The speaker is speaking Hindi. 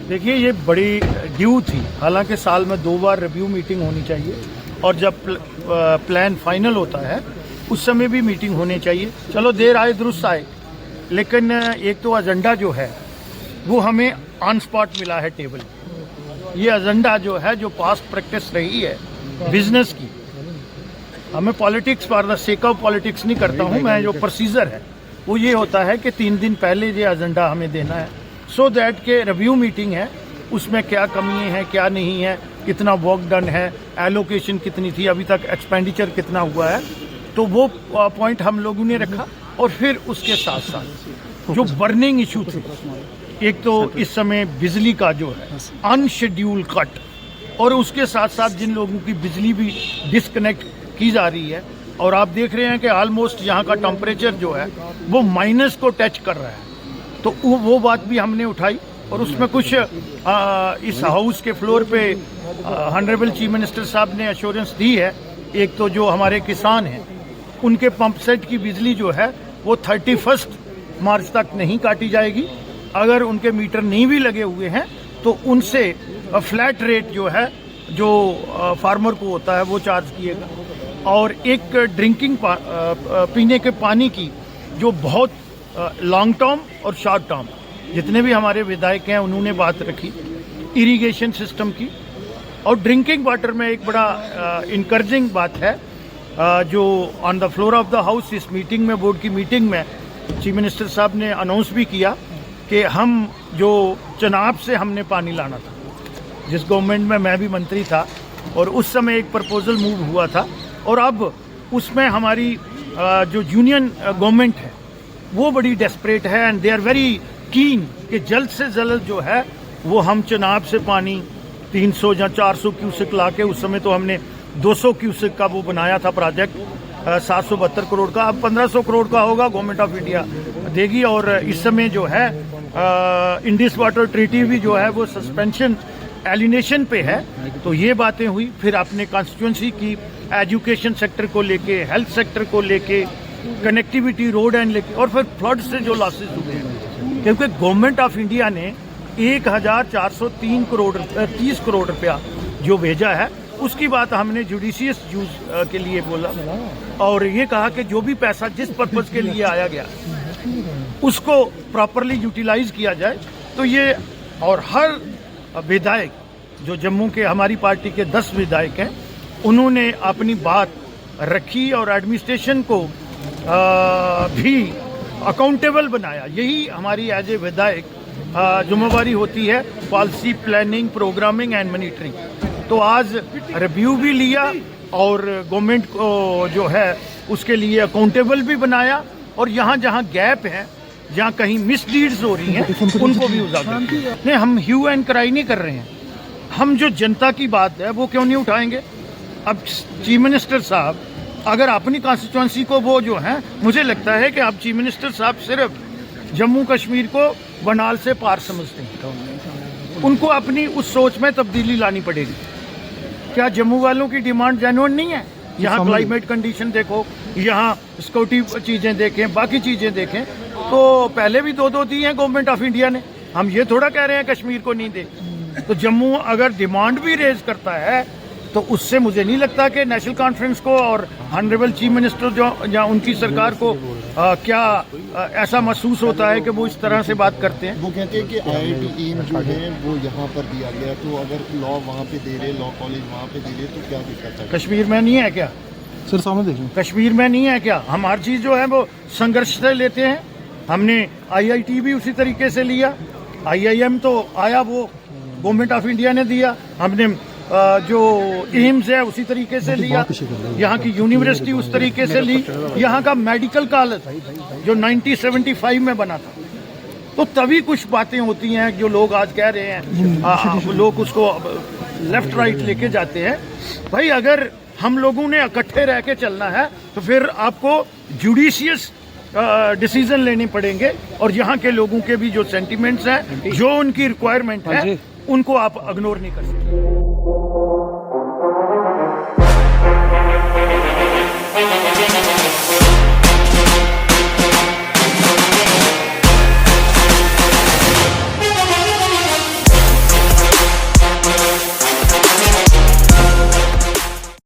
देखिए, ये बड़ी ड्यू थी। हालांकि साल में 2 बार रिव्यू मीटिंग होनी चाहिए और जब प्लान फाइनल होता है उस समय भी मीटिंग होनी चाहिए। चलो, देर आए दुरुस्त आए, लेकिन एक तो एजेंडा जो है वो हमें ऑन स्पॉट मिला है टेबल। ये एजेंडा जो है, जो पास्ट प्रैक्टिस रही है बिजनेस की, हमें politics for the sake of politics नहीं करता हूँ मैं। जो प्रोसीजर है वो ये होता है कि 3 दिन पहले ये एजेंडा हमें देना है, सो दैट के रिव्यू मीटिंग है उसमें क्या कमी है, क्या नहीं है, कितना वर्क डन है, एलोकेशन कितनी थी, अभी तक एक्सपेंडिचर कितना हुआ है, तो वो पॉइंट हम लोगों ने रखा। और फिर उसके साथ साथ जो बर्निंग इशू थे, एक तो इस समय बिजली का जो है अनशेड्यूल कट, और उसके साथ साथ जिन लोगों की बिजली भी डिस्कनेक्ट की जा रही है, और आप देख रहे हैं कि ऑलमोस्ट यहाँ का टेम्परेचर जो है वो माइनस को टच कर रहा है, तो वो बात भी हमने उठाई। और उसमें कुछ इस हाउस के फ्लोर पे ऑनरेबल चीफ मिनिस्टर साहब ने एश्योरेंस दी है। एक तो जो हमारे किसान हैं उनके पंप सेट की बिजली जो है वो 31 मार्च तक नहीं काटी जाएगी। अगर उनके मीटर नहीं भी लगे हुए हैं तो उनसे फ्लैट रेट जो है, जो फार्मर को होता है, वो चार्ज किएगा। और एक ड्रिंकिंग पीने के पानी की जो बहुत लॉन्ग टर्म और शॉर्ट टर्म, जितने भी हमारे विधायक हैं उन्होंने बात रखी इरिगेशन सिस्टम की। और ड्रिंकिंग वाटर में एक बड़ा इनकरेजिंग बात है, जो on the floor of the house इस मीटिंग में, बोर्ड की मीटिंग में चीफ मिनिस्टर साहब ने अनाउंस भी किया कि हम जो चनाब से हमने पानी लाना था, जिस गवर्नमेंट में मैं भी मंत्री था, और उस समय एक प्रपोजल मूव हुआ था, और अब उसमें हमारी जो यूनियन गवर्नमेंट है वो बड़ी डेस्परेट है and they are very keen कि जल्द से जल्द जो है वो हम चनाब से पानी 300 या 400 क्यूसेक ला के, उस समय तो हमने 200 क्यूसेक का वो बनाया था प्रोजेक्ट 772 करोड़ का, अब 1500 करोड़ का होगा, गवर्नमेंट ऑफ इंडिया देगी। और इस समय जो है इंडिस वाटर ट्रीटी भी जो है वो सस्पेंशन एलिनेशन पे है। तो ये बातें हुई। फिर अपने कॉन्स्टिट्यूंसी की एजुकेशन सेक्टर को लेके, हेल्थ सेक्टर को लेके, कनेक्टिविटी, रोड एंड लेके, और फिर फ्लड से जो लॉसेस हुए हैं, क्योंकि गवर्नमेंट ऑफ इंडिया ने 1430 करोड़ रुपया जो भेजा है, उसकी बात हमने जुडिशियस यूज के लिए बोला, और ये कहा कि जो भी पैसा जिस पर्पज के लिए आया गया उसको प्रॉपरली यूटिलाइज किया जाए। तो ये, और हर विधायक जो जम्मू के, हमारी पार्टी के 10 विधायक हैं, उन्होंने अपनी बात रखी और एडमिनिस्ट्रेशन को भी अकाउंटेबल बनाया। यही हमारी एज ए विधायक जिम्मेवारी होती है, policy planning, programming and monitoring. तो आज रिव्यू भी लिया और गवर्नमेंट को जो है उसके लिए अकाउंटेबल भी बनाया, और यहाँ जहाँ गैप है, जहाँ कहीं मिसडीड्स हो रही हैं, उनको भी उजागर नहीं। हम ह्यू एंड क्राई नहीं कर रहे हैं, हम जो जनता की बात है वो क्यों नहीं उठाएंगे। अब चीफ मिनिस्टर साहब अगर अपनी कॉन्स्टिट्यूंसी को वो जो है, मुझे लगता है कि अब चीफ मिनिस्टर साहब सिर्फ जम्मू कश्मीर को बनाल से पार समझते हैं। उनको अपनी उस सोच में तब्दीली लानी पड़ेगी। क्या जम्मू वालों की डिमांड जेन्युइन नहीं है? यहाँ क्लाइमेट कंडीशन देखो, यहाँ सिक्योरिटी चीज़ें देखें, बाकी चीज़ें देखें, तो पहले भी 2-2 दी हैं गवर्नमेंट ऑफ इंडिया ने। हम ये थोड़ा कह रहे हैं कश्मीर को नहीं दे। तो जम्मू अगर डिमांड भी रेज करता है तो उससे मुझे नहीं लगता कि नेशनल कॉन्फ्रेंस को और ऑनरेबल चीफ मिनिस्टर जो या उनकी सरकार को क्या ऐसा महसूस होता है कि वो इस तरह से बात करते हैं। वो कहते हैं कि IIT एम जो है वो यहाँ पर दिया गया, तो अगर लॉ वहाँ पे दे रहे, लॉ कॉलेज वहाँ पे दे रहे, तो क्या दिक्कत है? कश्मीर में नहीं है क्या? सर सामने देखिए, कश्मीर में नहीं है क्या? हम हर चीज़ जो है वो संघर्ष से लेते हैं। हमने IIT भी उसी तरीके से लिया, IIM तो आया वो गवर्नमेंट ऑफ इंडिया ने दिया, हमने जो एम्स है उसी तरीके से लिया, यहाँ की यूनिवर्सिटी उस तरीके से ली, यहाँ का मेडिकल कॉलेज जो 1975 में बना था। तो तभी कुछ बातें होती हैं जो लोग आज कह रहे हैं, लोग उसको लेफ्ट राइट लेके जाते हैं। भाई, अगर हम लोगों ने इकट्ठे रह के चलना है तो फिर आपको जुडिशियस डिसीजन लेने पड़ेंगे, और यहाँ के लोगों के भी जो सेंटिमेंट्स हैं, जो उनकी रिक्वायरमेंट है, उनको आप इग्नोर नहीं कर सकते।